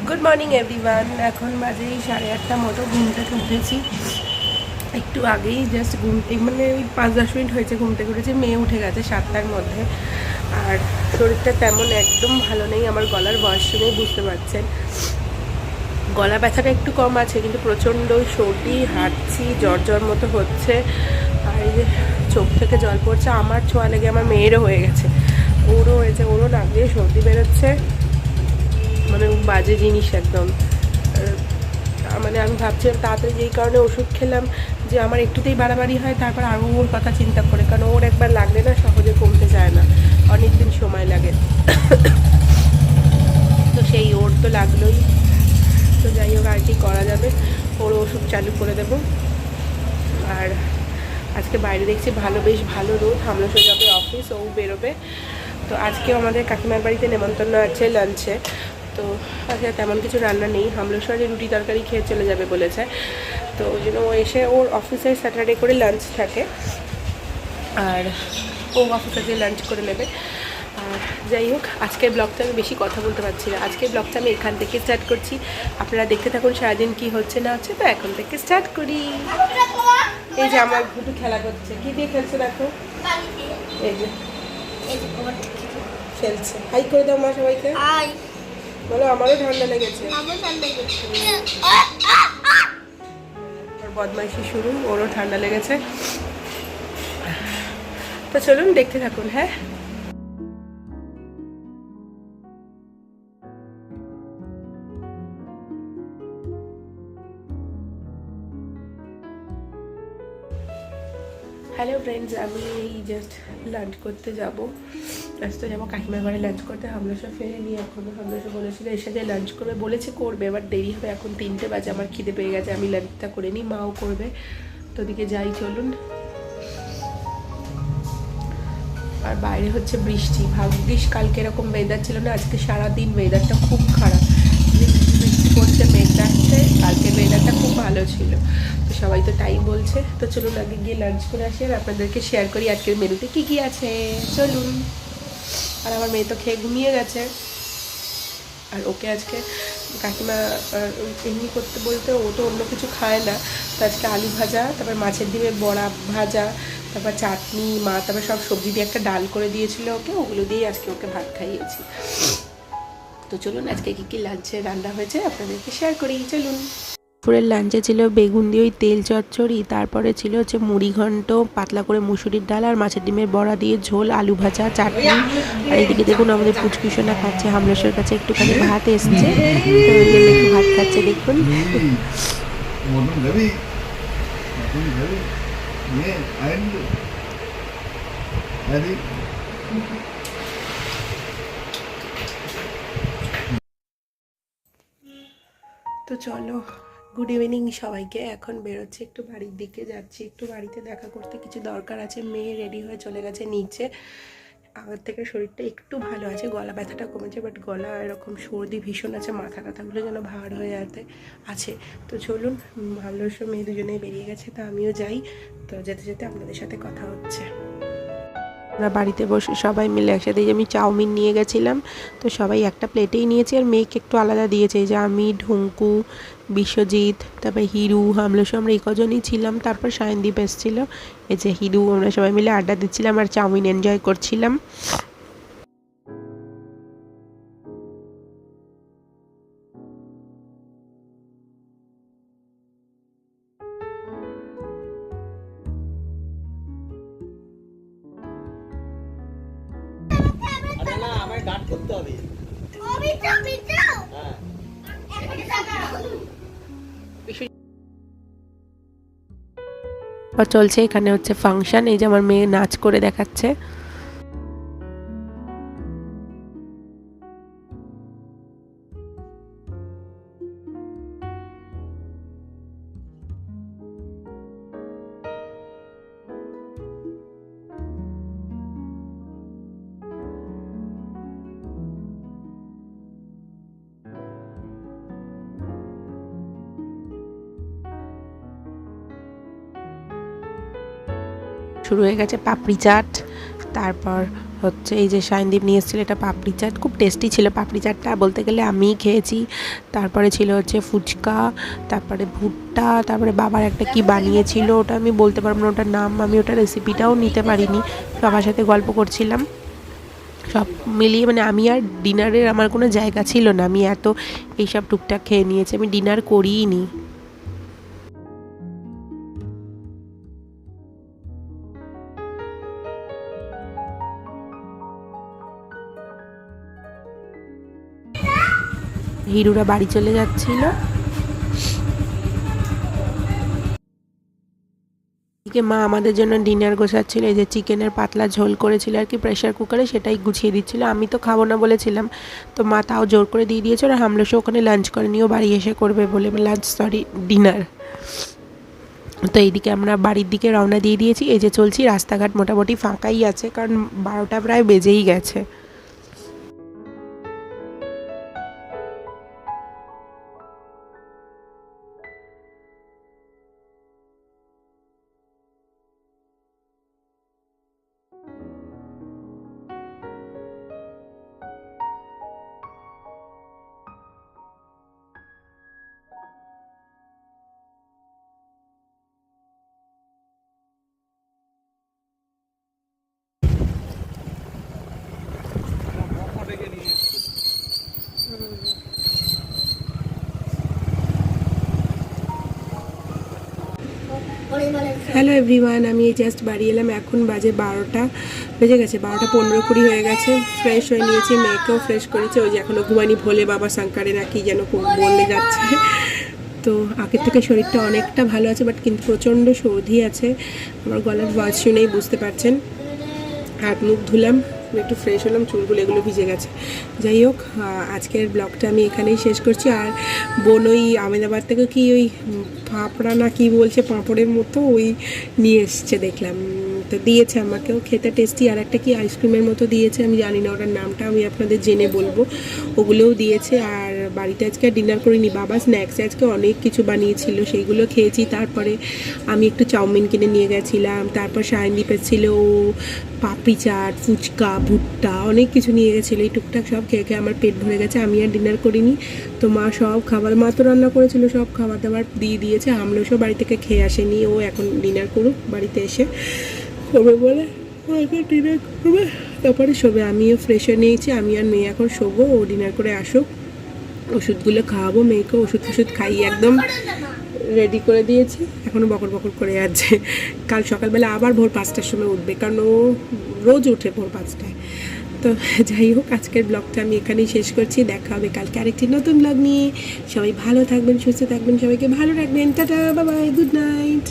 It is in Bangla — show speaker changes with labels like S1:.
S1: Good morning everyone. এখন বাজে 8:30 মতো, ঘুম থেকে উঠেছি একটু আগেই, জাস্ট ঘুম মানে ওই 5-10 মিনিট হয়েছে ঘুম থেকে উঠেছি। মেয়ে উঠে গেছে 7টার মধ্যে। আর শরীরটা তেমন একদম ভালো নেই, আমার গলার ভয়েস শুনেই বুঝতে পারছেন। গলা ব্যথাটা একটু কম আছে, কিন্তু প্রচণ্ড সর্দি, হাঁটছি, জ্বর জ্বর মতো হচ্ছে। আর এই যে চোখ থেকে জল পড়ছে, আমার ছোঁয়া লেগে আমার মেয়েরও হয়ে গেছে, ওরও হয়েছে, ওরও নাক দিয়ে সর্দি বেরোচ্ছে, মানে বাজে জিনিস একদম। মানে আমি ভাবছিলাম তাড়াতাড়ি, যেই কারণে ওষুধ খেলাম, যে আমার একটুতেই বাড়াবাড়ি হয়, তারপর আরও ওর কথা চিন্তা করে, কারণ ওর একবার লাগলে না সহজে কমতে চায় না, অনেক দিন সময় লাগে। তো সেই ওর তো লাগলোই। তো যাই হোক, আর কি করা যাবে, ওর ওষুধ চালু করে দেবো। আর আজকে বাইরে দেখছি বেশ ভালো রোদ, হামলাসো যাবে অফিস, ও বেরোবে। তো আজকেও আমাদের কাকিমার বাড়িতে নেমন্তন্ন আছে লাঞ্চে। তো আজকে তেমন কিছু রান্না নেই, হামলেশ্বরে রুটি তরকারি খেয়ে চলে যাবে বলেছে। তো ওই জন্য ও এসে, ওর অফিসে স্যাটারডে করে লাঞ্চ থাকে, আর ও অফিসে গিয়ে লাঞ্চ করে নেবে। আর যাই হোক, আজকের ব্লগটা আমি বেশি কথা বলতে পারছি না, আজকের ব্লগটা আমি এখান থেকে স্টার্ট করছি। আপনারা দেখতে থাকুন সারাদিন কি হচ্ছে না হচ্ছে। তো এখন থেকে স্টার্ট করি। এই যে আমার ঘুটু খেলা করছে, কি দিয়ে খেলছে দেখো, এই যে খেলছে। হাই করে দাও মা সবাইকে, বলো আমারও ঠান্ডা লেগেছে। ওর বদমাইশি শুরু, ওরও ঠান্ডা লেগেছে। তো চলুন দেখতে থাকুন। হ্যাঁ, হ্যালো ফ্রেন্ডস, আমি এই জাস্ট লাঞ্চ করতে যাব। আজ তো যাবো কাকিমার ঘরে লাঞ্চ করতে, হামলাসা ফেরে নিয়ে। এখনও হামলাসা বলেছিল এসে যে লাঞ্চ করবে, বলেছে করবে, এবার দেরি হবে, এখন 3টে বাজে, আমার খিদে পেয়ে গেছে, আমি লাঞ্চটা করে নিই, মাও করবে। তো ওদিকে যাই, চলুন। আর বাইরে হচ্ছে বৃষ্টি, ভাগ্যিস কালকে এরকম ওয়েদার ছিল না, আজকে সারাদিন ওয়েদারটা খুব খারাপ, বৃষ্টি বৃষ্টি করছে, মেঘ ডাকছে। কালকের ওয়েদারটা খুব ভালো ছিল, তো সবাই তো তাই বলছে। তো চলুন আগে গিয়ে লাঞ্চ করে আসি, আর আপনাদেরকে শেয়ার করি আজকের মেনুতে কী কী আছে। চলুন। আর আমার মেয়ে তো খেয়ে ঘুমিয়ে গেছে, আর ওকে আজকে কাকিমা এমনি করতে বলতে, ও তো অন্য কিছু খায় না। তো আজকে আলু ভাজা, তারপর মাছের ডিমের বড়া ভাজা, তারপর চাটনি, মা তারপর সব সবজি দিয়ে একটা ডাল করে দিয়েছিল ওকে, ওগুলো দিয়েই আজকে ওকে ভাত খাইয়েছি। তো চলুন আজকে কী কী লাঞ্চে রান্না হয়েছে আপনাদেরকে শেয়ার করি, চলুন। দুপুরের লাঞ্চে ছিল বেগুন দিয়ে ওই তেল চচ্চড়ি, তারপরে ছিল হচ্ছে মুড়ি ঘন্ট, পাতলা করে মুসুরির ডাল, আর মাছের ডিমের বড়া দিয়ে ঝোল, আলু ভাজা, চাটনি। আর এইদিকে দেখুন আমাদের পুচকুসোনা খাচ্ছে, হামলেশ্বর কাছে একটুখানি ভাত এসছে, তো ওই জন্য একটু ভাত খাচ্ছে দেখুন। তো চলো, গুড ইভিনিং সবাইকে। এখন বেরোচ্ছি, একটু বাড়ির দিকে যাচ্ছি, একটু বাড়িতে দেখা করতে, কিছু দরকার আছে। মেয়ে রেডি হয়ে চলে গেছে নিচে। আগের থেকে শরীরটা একটু ভালো আছে, গলা ব্যথাটা কমেছে, বাট গলা এরকম সর্দি ভীষণ আছে, মাথা ব্যথাগুলো যেন ভার হয়ে আছে। তো চলুন, ভালোর মেয়ে দুজনেই বেরিয়ে গেছে, তো আমিও যাই। তো যেতে যেতে আপনাদের সাথে কথা হচ্ছে। আমরা বাড়িতে বসে সবাই মিলে একসাথে, যে আমি চাউমিন নিয়ে গেছিলাম, তো সবাই একটা প্লেটেই নিয়েছি, আর মেয়েকে একটু আলাদা দিয়েছে। এই যে আমি, ঢুঙ্কু, বিশ্বজিৎ, তারপর হিরু, হামলেশো, আমরা এই কজনই ছিলাম। তারপর সায়নদীপ এসেছিল, এই যে হিরু, আমরা সবাই মিলে আড্ডা দিচ্ছিলাম আর চাউমিন এনজয় করছিলাম। চলছে এখানে হচ্ছে ফাংশন, এই যে আমার মেয়ে নাচ করে দেখাচ্ছে। শুরু হয়ে গেছে পাপড়ি চাট, তারপর
S2: হচ্ছে এই যে শাইনদীপ নিয়ে এসেছিলো এটা পাপড়ি চাট, খুব টেস্টি ছিল পাপড়ি চাটটা, বলতে গেলে আমিই খেয়েছি। তারপরে ছিল হচ্ছে ফুচকা, তারপরে ভুট্টা, তারপরে বাবার একটা কি বানিয়েছিল ওটা আমি বলতে পারবো না ওটার নাম, আমি ওটা রেসিপিটাও নিতে পারিনি, সবার সাথে গল্প করছিলাম। সব মিলিয়ে মানে আমি আর ডিনারের আমার কোনো জায়গা ছিল না, আমি এত এইসব টুকটাক খেয়ে নিয়েছি, আমি ডিনার করিই নি। হিরুরা বাড়ি চলে যাচ্ছিল। মা আমাদের জন্য ডিনার গোছাচ্ছিল, এই যে চিকেনের পাতলা ঝোল করেছিল আর কি প্রেশার কুকারে, সেটাই গুছিয়ে দিচ্ছিল। আমি তো খাবো না বলেছিলাম, তো মা তাও জোর করে দিয়ে দিয়েছে। আর হামলসও ওখানে লাঞ্চ করে নিয়েও বাড়ি এসে করবে বলে, লাঞ্চ সরি ডিনার। তো এইদিকে আমরা বাড়ির দিকে রওনা দিয়ে দিয়েছি। এই যে চলছি, রাস্তাঘাট মোটামুটি ফাঁকাই আছে, কারণ 12টা প্রায় বেজেই গেছে। হ্যালো এভরিওয়ান, আমি জাস্ট বাড়ি এলাম, এখন বাজে 12টা বেজে গেছে, 12টা 15-20 হয়ে গেছে। ফ্রেশ হয়ে নিয়েছি, মেয়েকেও ফ্রেশ করেছে, ওই যে এখনও ঘুমানি ভোলে বাবা সাংকারে না কি যেন বললে যাচ্ছে। তো আগের থেকে শরীরটা অনেকটা ভালো আছে, বাট কিন্তু প্রচণ্ড সর্দি আছে, আমার গলার ভয়েস শুনেই বুঝতে পারছেন। হাত মুখ ধুলাম, একটু ফ্রেশ হলাম, চুলগুলো এগুলো ভিজে গেছে। যাই হোক, আজকের ব্লগটা আমি এখানেই শেষ করছি। আর বোন ওই আহমেদাবাদ থেকে কি ওই ফাফড়া না কি বলছে, পাঁপড়ের মতো ওই নিয়ে এসছে দেখলাম, তো দিয়েছে আমাকেও, খেতে টেস্টি। আর একটা কি আইসক্রিমের মতো দিয়েছে, আমি জানি না ওটার নামটা, আমি আপনাদের জেনে বলবো। ওগুলোও দিয়েছে। আর বাড়িতে আজকে ডিনার করিনি, বাবা স্ন্যাক্সে আজকে অনেক কিছু বানিয়েছিল, সেইগুলো খেয়েছি। তারপরে আমি একটু চাউমিন কিনে নিয়ে গেছিলাম, তারপর শাইনদীপের ছিল পাপড়ি চাট, ফুচকা, ভুট্টা, অনেক কিছু নিয়ে গেছিলো। এই টুকটাক সব খেয়ে খেয়ে আমার পেট ভরে গেছে, আমি আর ডিনার করিনি। তো মা সব খাবার, মা তো রান্না করেছিল, সব খাবার দাবার দিয়ে দিয়েছে। আমলেও বাড়ি থেকে খেয়ে আসেনি, ও এখন ডিনার করুক, বাড়িতে এসে করবে বলে এখন ডিনার করবে, তারপরে শোবে। আমিও ফ্রেশ হয়ে নিয়েছি, আমি আর মেয়ে এখন শোবো, ও ডিনার করে আসুক, ওষুধগুলো খাওয়াবো মেয়েকে, ওষুধ ফষুধ খাইয়ে একদম রেডি করে দিয়েছি, এখনও বকর বকর করে যাচ্ছে। কাল সকালবেলা আবার ভোর 5টার সময় উঠবে, কারণ ও রোজ ওঠে ভোর 5টায়। তো যাই হোক, আজকের ব্লগটা আমি এখানেই শেষ করছি, দেখা হবে কালকে আরেকটি নতুন ব্লগ নিয়ে। সবাই ভালো থাকবেন, সুস্থ থাকবেন, সবাইকে ভালো রাখবেন, tata, bye bye, good night.